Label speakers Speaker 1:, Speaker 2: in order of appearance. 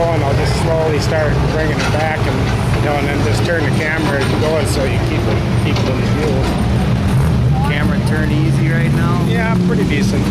Speaker 1: going, I'll just slowly start bringing it back, and then just turn the camera as you go, so you keep it in view.
Speaker 2: Camera turned easy right now.
Speaker 1: Yeah, pretty decent.